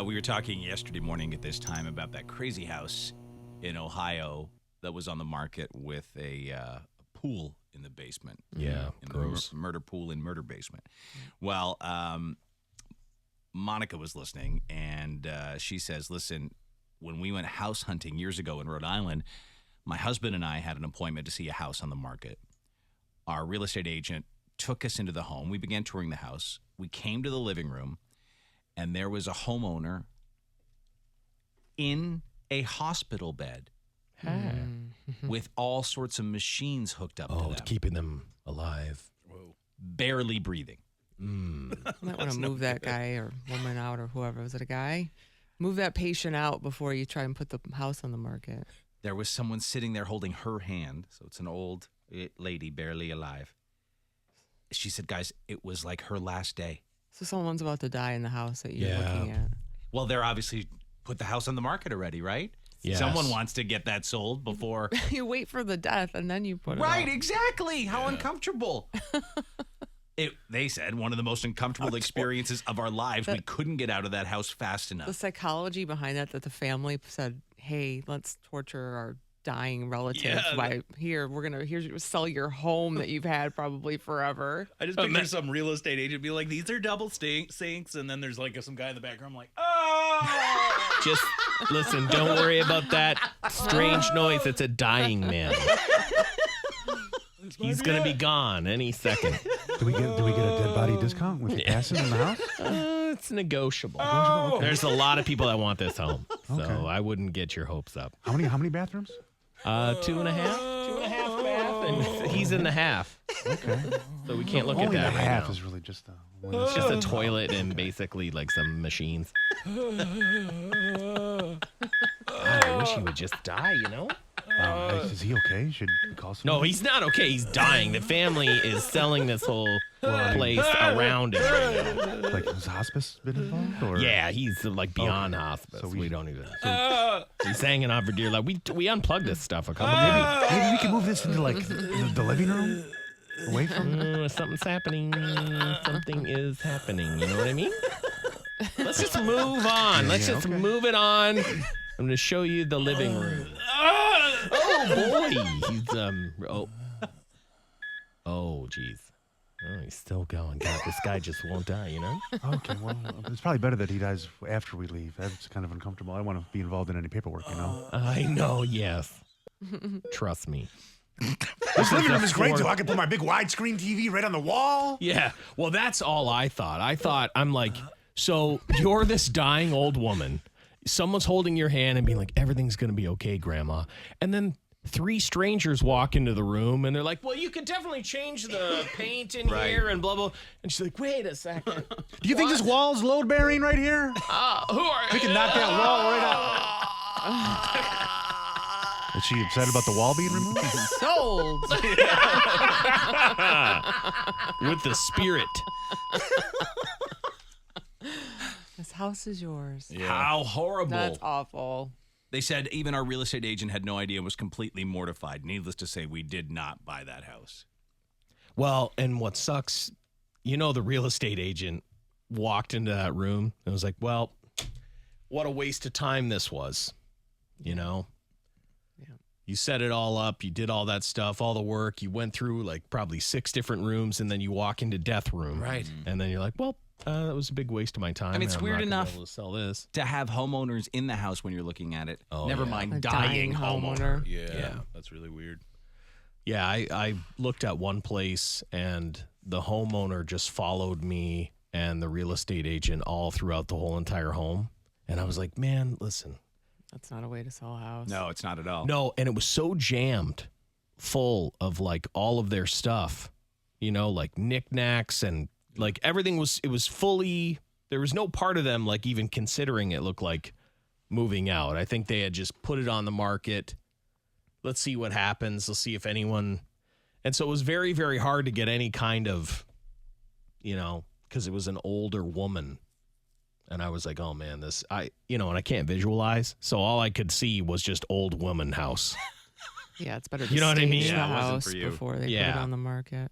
We were talking yesterday morning at this time about that crazy house in Ohio that was on the market with a pool in the basement. Yeah, in gross. The murder pool in murder basement. Well, Monica was listening, and she says, listen, when we went house hunting years ago in Rhode Island, my husband and I had an appointment to see a house on the market. Our real estate agent took us into the home. We began touring the house. We came to the living room, and there was a homeowner in a hospital bed with all sorts of machines hooked up to them. Oh, keeping them alive. Whoa. Barely breathing. Might want to move that guy or woman out, or whoever. Was it a guy? Move that patient out before you try and put the house on the market. There was someone sitting there holding her hand. So it's an old lady, barely alive. She said, guys, it was like her last day. So someone's about to die in the house that you're looking at. Well, they're obviously put the house on the market already, right? Yes. Someone wants to get that sold before. You wait for the death and then you put it Right, up. exactly. How uncomfortable. They said one of the most uncomfortable experiences of our lives. We couldn't get out of that house fast The enough. psychology behind that the family said, hey, let's torture our dying relatives by here's sell your home that you've had probably forever. I just picture some real estate agent be like, these are double sinks, and then there's like some guy in the background like, oh! Just listen, don't worry about that strange noise. It's a dying man. He's going to be gone any second. Do we get a dead body discount with passing in the house? It's negotiable. Okay. There's a lot of people that want this home, so Okay. I wouldn't get your hopes up. How many bathrooms? 2.5 bath, and he's in the half. Okay. So we can't look Only at that the right half now. is really just It's just a toilet and basically like some machines. I wish he would just die, you know? Is he okay? Should we call someone? No, he's not okay. He's dying. The family is selling this whole place around him right now. Like, has hospice been involved? Or? Yeah, he's like beyond hospice. So we don't even. He's hanging on for dear life. We unplugged this stuff a couple times. Maybe we can move this into like the living room, away from. Something's happening. Something is happening. You know what I mean? Let's just move on. Let's just move it on. I'm going to show you the living room. Oh boy, he's oh jeez. Oh, he's still going. God, this guy just won't die, you know? Okay, well, it's probably better that he dies after we leave. That's kind of uncomfortable. I don't want to be involved in any paperwork, you know? I know, yes. Trust me. This living room is great, too. I can put my big widescreen TV right on the wall. Yeah, well, that's all I thought. I'm like, so you're this dying old woman. Someone's holding your hand and being like, everything's going to be okay, Grandma. And then 3 strangers walk into the room and they're like, well, you could definitely change the paint in here and blah, blah. And she's like, wait a second. Do you think this wall's load bearing right here? Who are We can knock that wall right out. Is she upset about the wall being removed? Sold. with the spirit? This house is yours. Yeah. How horrible. That's awful. They said even our real estate agent had no idea and was completely mortified. Needless to say, we did not buy that house. Well, and what sucks, the real estate agent walked into that room and was like, well, what a waste of time this was, Yeah. You set it all up. You did all that stuff, all the work. You went through like probably 6 different rooms, and then you walk into death room. Right. And then you're like, well, that was a big waste of my time. I mean, it's I'm weird not gonna enough be able to sell this. to have homeowners in the house when you're looking at it. Oh, Never yeah. mind A dying homeowner. Yeah, that's really weird. Yeah, I looked at one place, and the homeowner just followed me and the real estate agent all throughout the whole entire home. And I was like, man, listen. That's not a way to sell a house. No, it's not at all. No, and it was so jammed full of like all of their stuff, like knickknacks and like everything it was fully, there was no part of them like even considering it looked like moving out. I think they had just put it on the market. Let's see what happens. Let's see if anyone. And so it was very, very hard to get any kind of, because it was an older woman. And I was like, oh man, and I can't visualize. So all I could see was just old woman house. Yeah, it's better to You know what I stage mean? the Yeah, it wasn't house for you. before they put Yeah. it on the market.